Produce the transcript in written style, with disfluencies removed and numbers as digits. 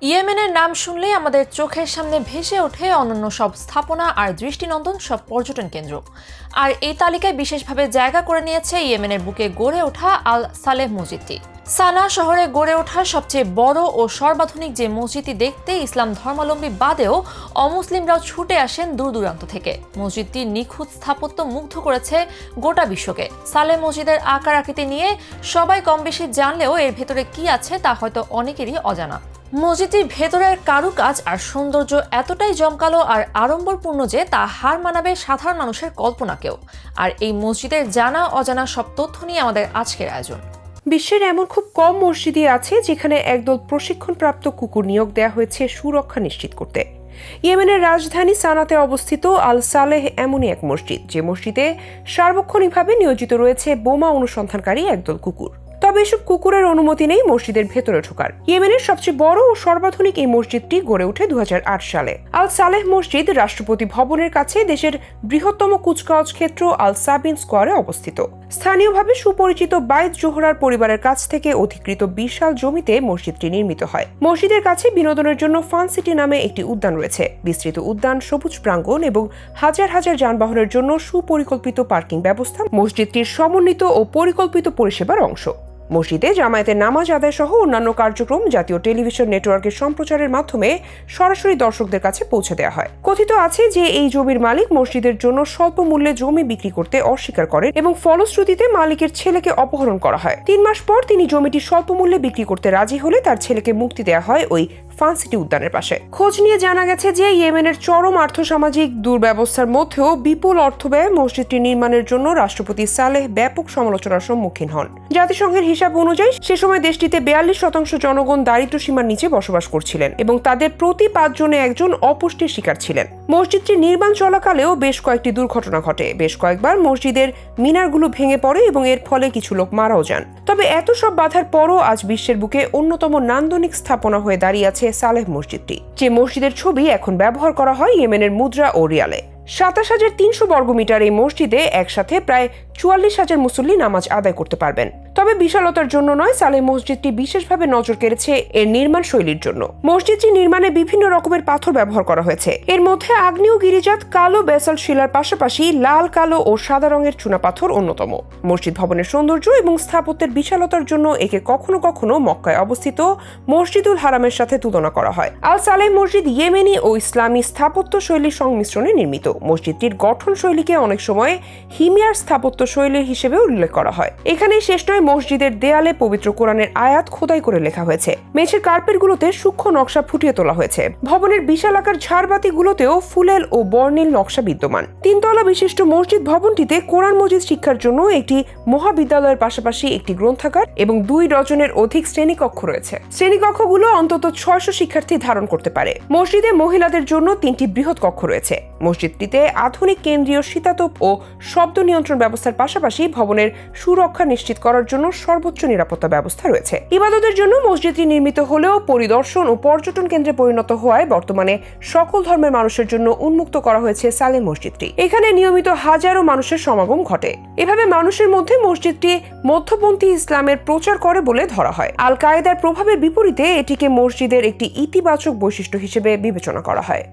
ইয়েমেনের নাম শুনলেই আমাদের চোখের সামনে ভেসে ওঠে অনন্য সব স্থাপনা আর দৃষ্টিনন্দন সব পর্যটন কেন্দ্র। আর এই তালিকায় বিশেষভাবে জায়গা করে নিয়েছে ইয়েমেনের বুকে গড়ে ওঠা আল সালেহ মসজিদটি। সানা শহরে গড়ে ওঠা সবচেয়ে বড় ও সর্বাধুনিক যে মসজিদটি দেখতে ইসলাম ধর্মাবলম্বী বাদেও অমুসলিমরাও ছুটে আসেন দূর দূরান্ত থেকে। মসজিদটির নিখুঁত স্থাপত্য মুগ্ধ করেছে গোটা বিশ্বকে। সালেহ মসজিদের আকার আকৃতি নিয়ে সবাই কম বেশি জানলেও এর ভেতরে কি আছে তা হয়তো অনেকেরই অজানা। মসজিদটির ভেতরের কারুকাজ আর সৌন্দর্য এতটাই জমকালো আর আড়ম্বরপূর্ণ যে তা হার মানাবে সাধারণ মানুষের কল্পনাকেও। আর এই মসজিদের জানা অজানা সব তথ্য নিয়ে আমাদের আজকের আয়োজন। বিশ্বের এমন খুব কম মসজিদই আছে যেখানে একদল প্রশিক্ষণপ্রাপ্ত কুকুর নিয়োগ দেওয়া হয়েছে সুরক্ষা নিশ্চিত করতে। ইয়েমেনের রাজধানী সানাতে অবস্থিত আল সালেহ এমনই এক মসজিদ, যে মসজিদে সার্বক্ষণিকভাবে নিয়োজিত রয়েছে বোমা অনুসন্ধানকারী একদল কুকুর। তবে এসব কুকুরের অনুমতি নেই মসজিদের ভেতরে ঢোকার। ইয়েমেনের সবচেয়ে বড় ও সর্বাধুনিক এই মসজিদটি গড়ে ওঠে 2008 সালে। আল সালেহ মসজিদ রাষ্ট্রপতি ভবনের কাছে দেশের বৃহত্তম কুচকাওয়াজ ক্ষেত্র আল সাবিন স্কোয়ারে অবস্থিত। স্থানীয়ভাবে সুপরিচিত বাইত জোহরার পরিবারের কাছ থেকে অধিকৃত বিশাল জমিতে মসজিদটি নির্মিত হয়। মসজিদের কাছে বিনোদনের জন্য ফান সিটি নামে একটি উদ্যান রয়েছে। বিস্তৃত উদ্যান, সবুজ প্রাঙ্গণ এবং হাজার হাজার যানবাহনের জন্য সুপরিকল্পিত পার্কিং ব্যবস্থা মসজিদটির সমন্বিত ও পরিকল্পিত পরিষেবার অংশ। মসজিদে জামায়াতের নামাজ আদায় সহ অন্যান্য কার্যক্রম জাতীয় টেলিভিশন নেটওয়ার্কের সম্প্রচারের মাধ্যমে সরাসরি দর্শকদের কাছে পৌঁছে দেওয়া হয়। কথিত আছে যে এই জমির মালিক মসজিদের জন্য স্বল্প মূল্যে জমি বিক্রি করতে অস্বীকার করেন এবং ফলশ্রুতিতে মালিকের ছেলেকে অপহরণ করা হয়। 3 মাস পর তিনি জমিটি স্বল্প মূল্যে বিক্রি করতে রাজি হলে তার ছেলেকে মুক্তি দেওয়া হয় ওই ফান সিটি উদ্যানের পাশে। খোঁজ নিয়ে জানা গেছে যে ইয়েমেনের চরম আর্থসামাজিক দুর্ব্যবস্থার মধ্যেও বিপুল অর্থ ব্যয় মসজিদটি নির্মাণের জন্য রাষ্ট্রপতি সালেহ ব্যাপক সমালোচনার সম্মুখীন হন। জাতিসংঘের হিসাব অনুযায়ী সে সময় দেশটিতে 42% জনগণ দারিদ্র্য সীমার নিচে বসবাস করছিলেন এবং তাদের প্রতি 5 জনে একজন অপুষ্টির শিকার ছিলেন। মসজিদটি নির্মাণ চলাকালেও বেশ কয়েকটি দুর্ঘটনা ঘটে। বেশ কয়েকবার মসজিদের মিনারগুলো ভেঙে পড়ে এবং এর ফলে কিছু লোক মারাও যান। তবে এত সব বাধার পরও আজ বিশ্বের বুকে অন্যতম নান্দনিক স্থাপনা হয়ে দাঁড়িয়ে আছে সালেহ মসজিদটি, যে মসজিদের ছবি এখন ব্যবহার করা হয় ইয়েমেনের মুদ্রা ও রিয়ালে। 27,300 বর্গমিটার এই মসজিদে একসাথে প্রায় 44,000 মুসল্লি নামাজ আদায় করতে পারবেন। তবে বিশালতার জন্য নয়, সালেহ মসজিদটি বিশেষভাবে নজর কেড়েছে এর নির্মাণ শৈলীর জন্য। মসজিদটি নির্মাণে বিভিন্ন রকমের পাথর ব্যবহার করা হয়েছে। এর মধ্যে আগ্নেয়গিরিজাত কালো ব্যাসাল্ট শিলার পাশাপাশি লাল, কালো ও সাদা রঙের চুনাপাথর অন্যতম। মসজিদ ভবনের সৌন্দর্য এবং স্থাপত্যের বিশালতার জন্য একে কখনো কখনো মক্কায় অবস্থিত মসজিদুল হারামের সাথে তুলনা করা হয়। আল সালেহ মসজিদ ইয়েমেনি ও ইসলামী স্থাপত্য শৈলীর সংমিশ্রণে নির্মিত। মসজিদটির গঠন শৈলীকে অনেক সময় হিমিয়ার স্থাপত্য শৈলীর হিসেবে উল্লেখ করা হয়। এখানেই শেষ নয়, মসজিদের দেয়ালে পবিত্র কোরআনের আয়াত খোদাই করে লেখা হয়েছে। মেঝের কার্পেটগুলোতে সূক্ষ্ম নকশা ফুটিয়ে তোলা হয়েছে। ভবনের বিশাল আকার ঝাড়বাতিগুলোতেও ফুলেল ও বর্ণিল নকশা বিদ্যমান। 3 তলা বিশিষ্ট মসজিদ ভবনটিতে কোরআন মজিদ শিক্ষার জন্য একটি মহাবিদ্যালয়ের পাশাপাশি একটি গ্রন্থাগার এবং 2 ডজনের অধিক শ্রেণীকক্ষ রয়েছে। শ্রেণীকক্ষগুলো অন্তত 600 শিক্ষার্থী ধারণ করতে পারে। মসজিদে মহিলাদের জন্য 3টি বৃহৎ কক্ষ রয়েছে। মসজিদটিতে আধুনিক কেন্দ্রীয় শীতাতপ ও শব্দ নিয়ন্ত্রণ ব্যবস্থার পাশাপাশি ভবনের সুরক্ষা নিশ্চিত করার জন্য সর্বোচ্চ নিরাপত্তা ব্যবস্থা রয়েছে। ইবাদতের জন্য মসজিদটি নির্মিত হলেও পরিদর্শন ও পর্যটন কেন্দ্রে পরিণত হওয়ায় বর্তমানে সকল ধর্মের মানুষের জন্য উন্মুক্ত করা হয়েছে সালেহ মসজিদটি। এখানে নিয়মিত হাজারো মানুষের সমাগম ঘটে। এভাবে মানুষের মধ্যে মসজিদটি মধ্যপন্থী ইসলামের প্রচার করে বলে ধরা হয়। আল কায়েদার প্রভাবের বিপরীতে এটিকে মসজিদের একটি ইতিবাচক বৈশিষ্ট্য হিসেবে বিবেচনা করা হয়।